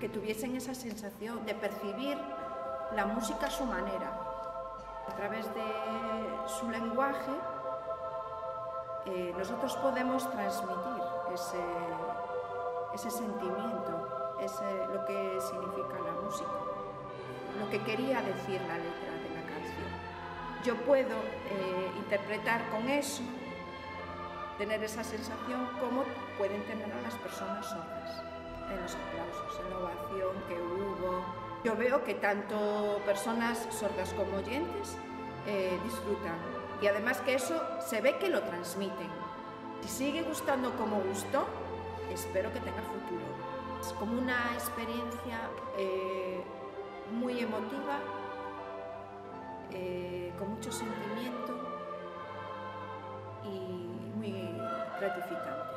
que tuviesen esa sensación de percibir la música a su manera, a través de su lenguaje. Nosotros podemos transmitir ese sentimiento, lo que significa la música, lo que quería decir la letra de la canción. Yo puedo interpretar con eso, tener esa sensación como pueden tener a las personas sordas, en los aplausos, en la ovación que hubo. Yo veo que tanto personas sordas como oyentes disfrutan, y además que eso se ve que lo transmiten. Si sigue gustando como gustó, espero que tenga futuro. Es como una experiencia muy emotiva, con mucho sentimiento y muy gratificante.